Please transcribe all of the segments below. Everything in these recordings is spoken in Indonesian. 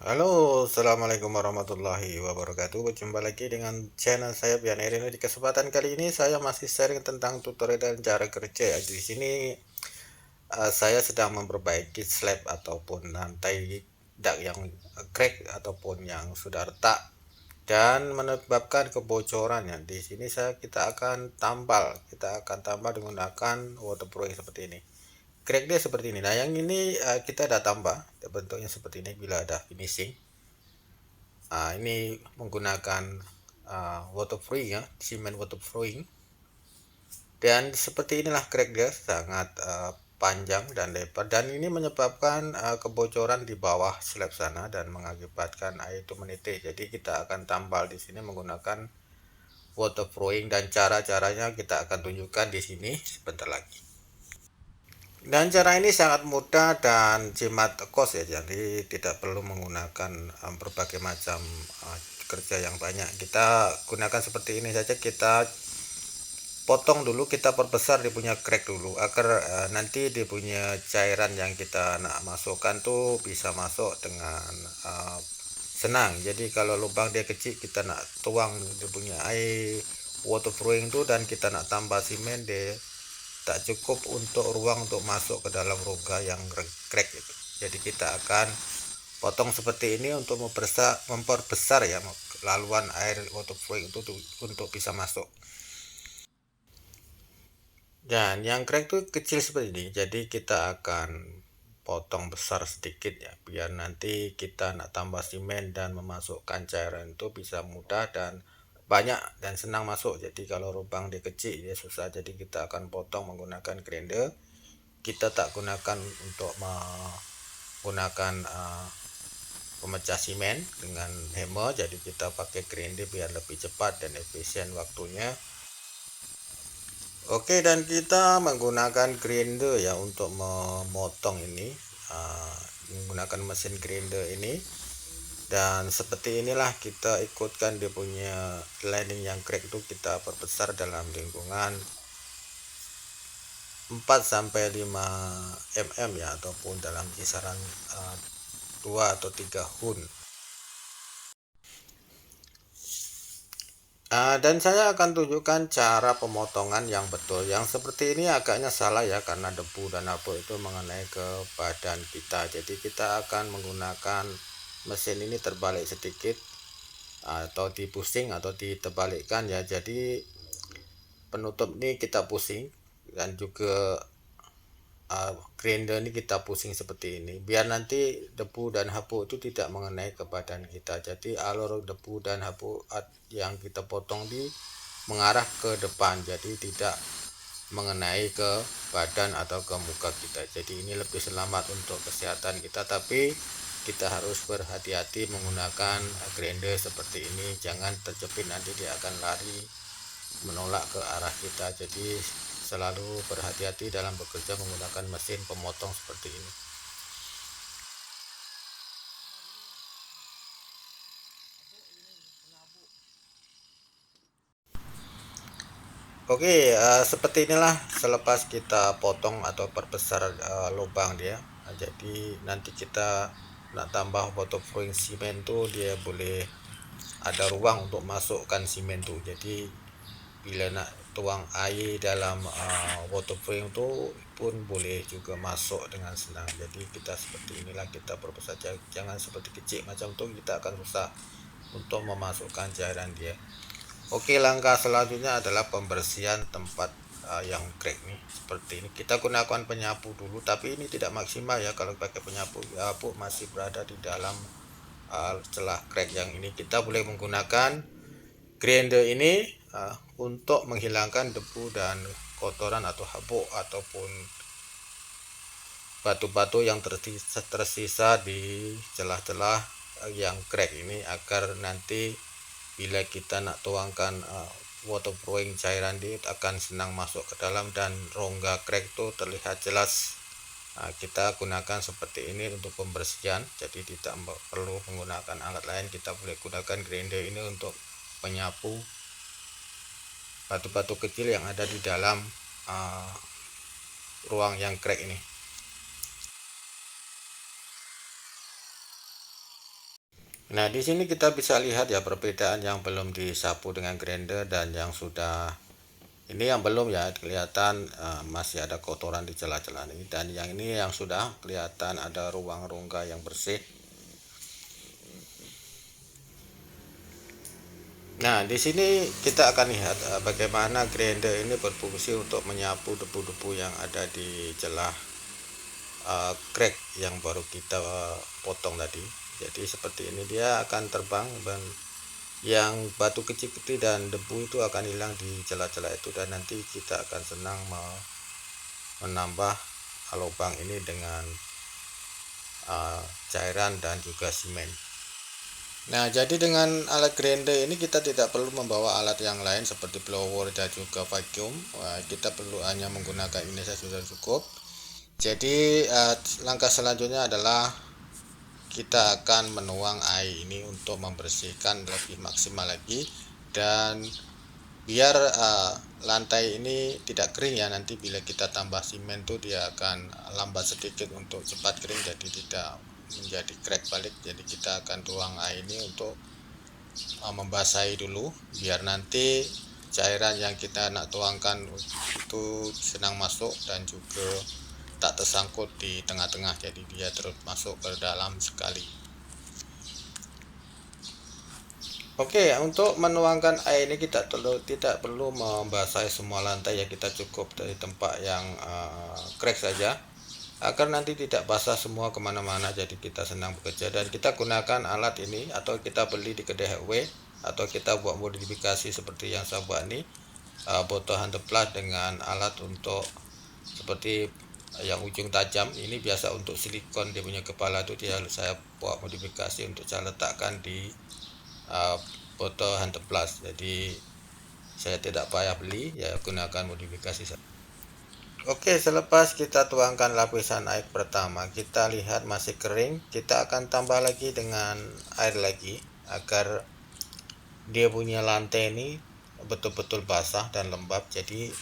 Halo, assalamualaikum warahmatullahi wabarakatuh. Berjumpa lagi dengan channel saya Bian Erino. Di kesempatan kali ini saya masih sharing tentang tutorial dan cara kerja ya. Di sini saya sedang memperbaiki slab ataupun lantai dak yang crack ataupun yang sudah retak dan menyebabkan kebocorannya. Di sini kita akan tambal menggunakan waterproofing seperti ini. Crack dia seperti ini. Nah, yang ini kita ada tambah bentuknya seperti ini bila ada finishing. Ini menggunakan waterproofing ya, semen waterproofing. Dan seperti inilah crack dia sangat panjang dan lebar dan ini menyebabkan kebocoran di bawah slab sana dan mengakibatkan air itu menitik. Jadi kita akan tambal di sini menggunakan waterproofing dan cara-caranya kita akan tunjukkan di sini sebentar lagi. Dan cara ini sangat mudah dan jimat kos ya, jadi tidak perlu menggunakan berbagai macam kerja yang banyak. Kita gunakan seperti ini saja, kita potong dulu, kita perbesar dia punya crack dulu agar nanti dia punya cairan yang kita nak masukkan tuh bisa masuk dengan senang. Jadi kalau lubang dia kecil, kita nak tuang dia punya air waterproofing tuh dan kita nak tambah simen, dia tak cukup untuk ruang untuk masuk ke dalam rongga yang crack itu. Jadi kita akan potong seperti ini untuk memperbesar ya laluan air waterproofing itu untuk bisa masuk. Dan yang crack itu kecil seperti ini, jadi kita akan potong besar sedikit ya, biar nanti kita nak tambah simen dan memasukkan cairan itu bisa mudah dan banyak dan senang masuk. Jadi kalau lubang dia kecil dia susah, jadi kita akan potong menggunakan grinder. Kita tak gunakan untuk menggunakan pemecah simen dengan hammer, jadi kita pakai grinder biar lebih cepat dan efisien waktunya. Oke, dan kita menggunakan grinder ya untuk memotong ini, menggunakan mesin grinder ini. Dan seperti inilah kita ikutkan dia punya lining yang crack itu, kita perbesar dalam lingkungan 4 sampai 5 mm ya, ataupun dalam kisaran 2 atau 3 hun. Dan saya akan tunjukkan cara pemotongan yang betul. Yang seperti ini agaknya salah ya, karena debu dan abu itu mengenai ke badan kita. Jadi kita akan menggunakan mesin ini terbalik sedikit, atau dipusing atau ditebalikkan ya. Jadi penutup ini kita pusing dan juga grinder ini kita pusing seperti ini biar nanti debu dan hapu itu tidak mengenai ke badan kita. Jadi alur debu dan hapu yang kita potong di mengarah ke depan, jadi tidak mengenai ke badan atau ke muka kita. Jadi ini lebih selamat untuk kesehatan kita, tapi kita harus berhati-hati menggunakan grinder seperti ini. Jangan terjepit, nanti dia akan lari menolak ke arah kita. Jadi selalu berhati-hati dalam bekerja menggunakan mesin pemotong seperti ini. Oke, seperti inilah selepas kita potong atau perbesar lubang dia. Jadi nanti kita nak tambah waterproofing simen tuh dia boleh ada ruang untuk masukkan simen tuh. Jadi bila nak tuang air dalam waterproofing itu pun boleh juga masuk dengan senang. Jadi kita seperti inilah, kita perbesar, jangan seperti kecil macam itu, kita akan susah untuk memasukkan cairan dia. Oke, langkah selanjutnya adalah pembersihan tempat yang crack nih seperti ini. Kita gunakan penyapu dulu, tapi ini tidak maksimal ya kalau pakai penyapu, masih berada di dalam celah crack yang ini. Kita boleh menggunakan grinder ini untuk menghilangkan debu dan kotoran atau habuk ataupun batu-batu yang tersisa di celah-celah yang crack ini, agar nanti bila kita nak tuangkan waterproofing cairan dia akan senang masuk ke dalam dan rongga crack itu terlihat jelas. Kita gunakan seperti ini untuk pembersihan, jadi tidak perlu menggunakan alat lain. Kita boleh gunakan grinder ini untuk menyapu batu-batu kecil yang ada di dalam ruang yang crack ini. Nah, di sini kita bisa lihat ya perbedaan yang belum disapu dengan grinder dan yang sudah. Ini yang belum ya, kelihatan masih ada kotoran di celah-celah ini, dan yang ini yang sudah kelihatan ada ruang rongga yang bersih. Nah, di sini kita akan lihat bagaimana grinder ini berfungsi untuk menyapu debu-debu yang ada di celah crack yang baru kita potong tadi. Jadi seperti ini, dia akan terbang dan yang batu kecil-kecil dan debu itu akan hilang di celah-celah itu, dan nanti kita akan senang menambah lubang ini dengan cairan dan juga semen. Nah, jadi dengan alat grinder ini kita tidak perlu membawa alat yang lain seperti blower dan juga vacuum. Kita perlu hanya menggunakan ini saja sudah cukup. Jadi langkah selanjutnya adalah kita akan menuang air ini untuk membersihkan lebih maksimal lagi, dan biar lantai ini tidak kering ya, nanti bila kita tambah semen tuh dia akan lambat sedikit untuk cepat kering, jadi tidak menjadi crack balik. Jadi kita akan tuang air ini untuk membasahi dulu, biar nanti cairan yang kita nak tuangkan itu senang masuk dan juga tak tersangkut di tengah-tengah, jadi dia terus masuk ke dalam sekali. Oke, untuk menuangkan air ini kita tidak perlu membasahi semua lantai ya, kita cukup dari tempat yang crack saja agar nanti tidak basah semua kemana-mana, jadi kita senang bekerja. Dan kita gunakan alat ini atau kita beli di kedai hardware atau kita buat modifikasi seperti yang saya buat ini, botol hunter plus dengan alat untuk seperti yang ujung tajam ini, biasa untuk silikon dia punya kepala itu, saya buat modifikasi untuk saya letakkan di botol hunter plus, jadi saya tidak payah beli ya, gunakan modifikasi. Oke, selepas kita tuangkan lapisan air pertama, kita lihat masih kering, kita akan tambah lagi dengan air lagi agar dia punya lantai ini betul-betul basah dan lembab. Jadi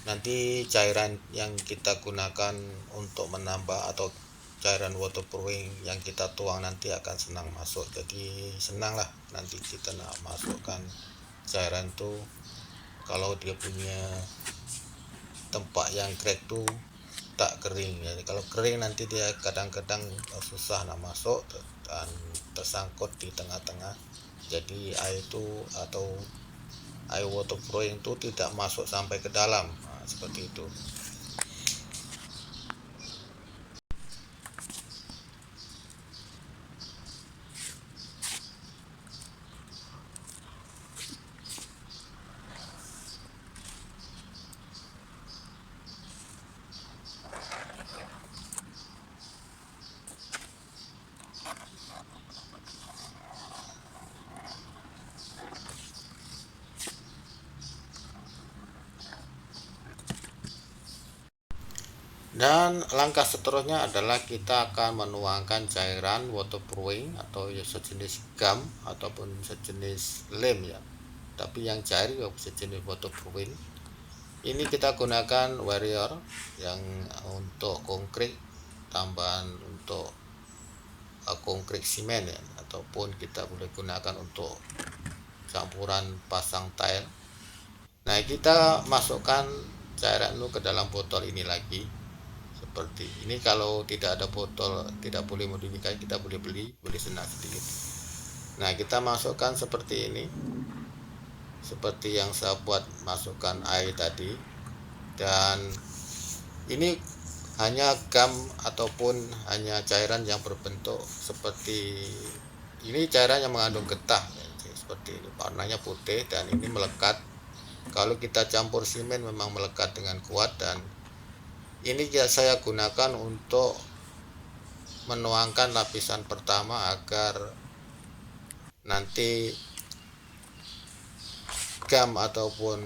nanti cairan yang kita gunakan untuk menambah atau cairan waterproofing yang kita tuang nanti akan senang masuk. Jadi senanglah nanti kita nak masukkan cairan tuh kalau dia punya tempat yang crack tuh tak kering ya. Kalau kering nanti dia kadang-kadang susah nak masuk dan tersangkut di tengah-tengah, jadi air itu atau air waterproofing itu tidak masuk sampai ke dalam. Seperti itu. Dan langkah seterusnya adalah kita akan menuangkan cairan waterproofing atau ya sejenis gum ataupun sejenis lem ya, tapi yang cair ya sejenis waterproofing. Ini kita gunakan warrior yang untuk konkrit, tambahan untuk konkrit simen ya, ataupun kita boleh gunakan untuk campuran pasang tile. Nah, kita masukkan cairan itu ke dalam botol ini lagi seperti ini. Kalau tidak ada botol, tidak boleh modifikasi, kita boleh beli, boleh senak sedikit. Nah, kita masukkan seperti ini, seperti yang saya buat, masukkan air tadi, dan ini hanya gam ataupun hanya cairan yang berbentuk seperti ini, cairan yang mengandung getah seperti ini, warnanya putih dan ini melekat. Kalau kita campur semen memang melekat dengan kuat, dan ini saya gunakan untuk menuangkan lapisan pertama agar nanti gam ataupun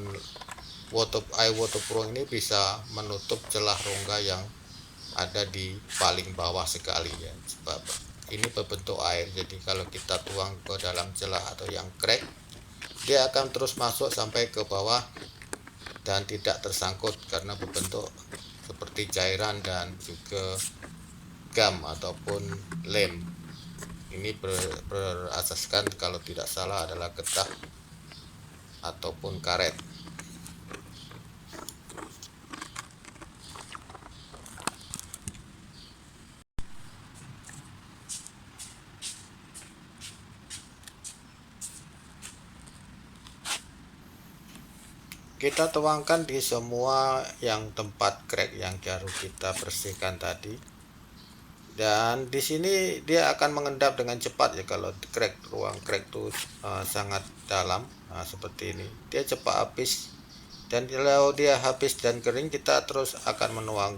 air waterproofing ini bisa menutup celah rongga yang ada di paling bawah sekali ya, sebab ini berbentuk air. Jadi kalau kita tuang ke dalam celah atau yang crack, dia akan terus masuk sampai ke bawah dan tidak tersangkut karena berbentuk seperti cairan dan juga gam ataupun lem. Ini berasaskan kalau tidak salah adalah getah ataupun karet. Kita tuangkan di semua yang tempat crack yang baru kita bersihkan tadi. Dan di sini dia akan mengendap dengan cepat ya, kalau ruang crack itu sangat dalam. Nah, seperti ini dia cepat habis, dan kalau dia habis dan kering kita terus akan menuang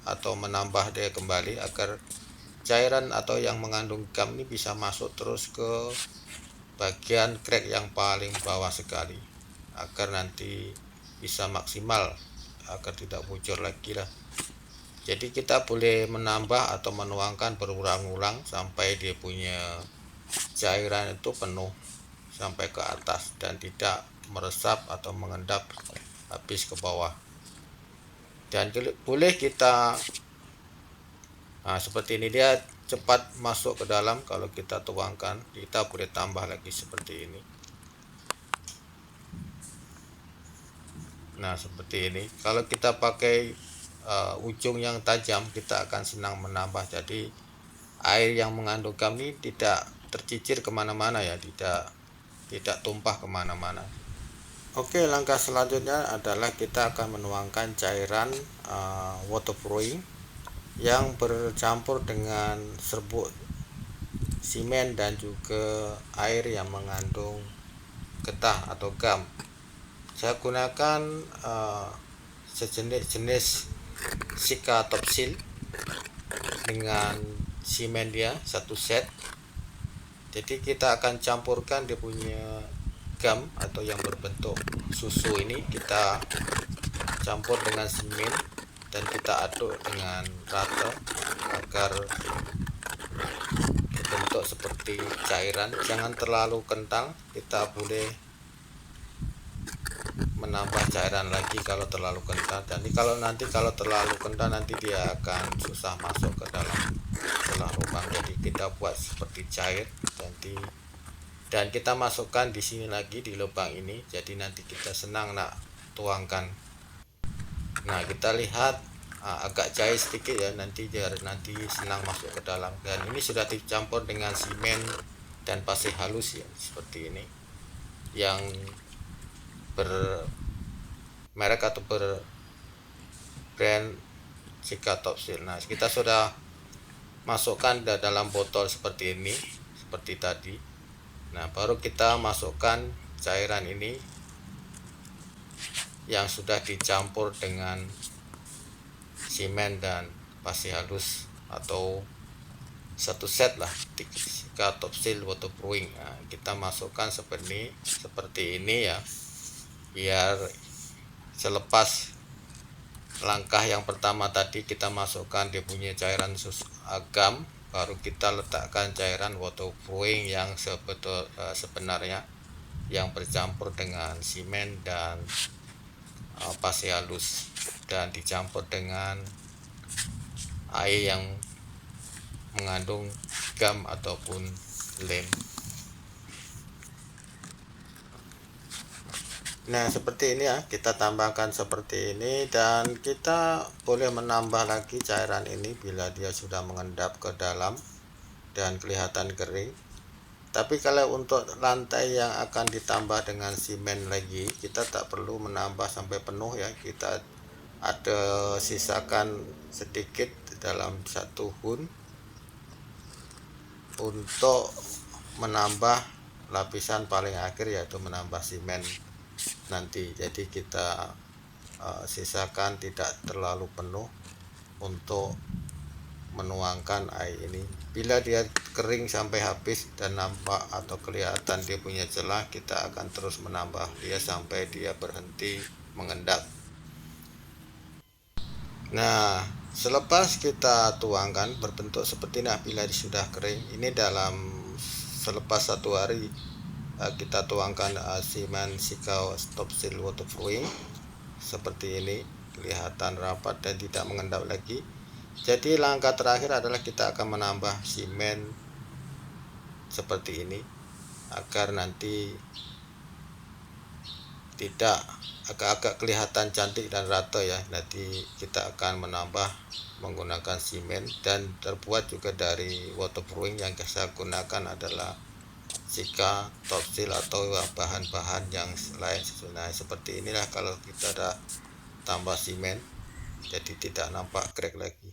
atau menambah dia kembali agar cairan atau yang mengandung gam ini bisa masuk terus ke bagian crack yang paling bawah sekali, agar nanti bisa maksimal, agar tidak bocor lagi lah. Jadi kita boleh menambah atau menuangkan berulang-ulang sampai dia punya cairan itu penuh sampai ke atas dan tidak meresap atau mengendap habis ke bawah. Dan boleh kita seperti ini, dia cepat masuk ke dalam. Kalau kita tuangkan, kita boleh tambah lagi seperti ini. Nah, seperti ini. Kalau kita pakai ujung yang tajam, kita akan senang menambah. Jadi air yang mengandung gam ini tidak tercicir kemana-mana ya, tidak tumpah kemana-mana. Oke, langkah selanjutnya adalah kita akan menuangkan cairan waterproofing yang bercampur dengan serbuk simen dan juga air yang mengandung getah atau gam. Saya gunakan sejenis Sika Topsil dengan simen dia satu set. Jadi kita akan campurkan dia punya gam atau yang berbentuk susu ini, kita campur dengan simen dan kita aduk dengan rata agar berbentuk seperti cairan. Jangan terlalu kental, kita boleh menambah cairan lagi kalau terlalu kental. Jadi kalau terlalu kental nanti dia akan susah masuk ke dalam celah lubang. Jadi kita buat seperti cair nanti, dan kita masukkan di sini lagi di lubang ini. Jadi nanti kita senang nak tuangkan. Nah, kita lihat agak cair sedikit ya, nanti senang masuk ke dalam. Dan ini sudah dicampur dengan simen dan pasir halus ya, seperti ini, yang bermerek atau berbrand Sika Topsil. Nah, kita sudah masukkan dalam botol seperti ini, seperti tadi. Nah, baru kita masukkan cairan ini yang sudah dicampur dengan simen dan pasir halus atau satu set lah, Sika Topsil waterproofing. Nah, kita masukkan seperti ini ya, biar selepas langkah yang pertama tadi kita masukkan dia punya cairan gam, baru kita letakkan cairan waterproofing yang sebenarnya yang bercampur dengan simen dan pasir halus dan dicampur dengan air yang mengandung gam ataupun lem. Nah, seperti ini ya, kita tambahkan seperti ini, dan kita boleh menambah lagi cairan ini bila dia sudah mengendap ke dalam dan kelihatan kering. Tapi kalau untuk lantai yang akan ditambah dengan simen lagi, kita tak perlu menambah sampai penuh ya. Kita ada sisakan sedikit dalam satu hun untuk menambah lapisan paling akhir, yaitu menambah simen nanti. Jadi kita sisakan tidak terlalu penuh untuk menuangkan air ini. Bila dia kering sampai habis dan nampak atau kelihatan dia punya celah, kita akan terus menambah dia sampai dia berhenti mengendap. Nah, selepas kita tuangkan berbentuk seperti ini, bila sudah kering ini, selepas 1 hari kita tuangkan simen Sika Topsil waterproofing seperti ini, kelihatan rapat dan tidak mengendap lagi. Jadi langkah terakhir adalah kita akan menambah simen seperti ini agar nanti tidak agak-agak kelihatan cantik dan rata ya. Nanti kita akan menambah menggunakan semen dan terbuat juga dari waterproofing. Yang saya gunakan adalah Sika, Topsil atau bahan-bahan yang lain. Nah, seperti inilah kalau kita ada tambah semen, jadi tidak nampak crack lagi.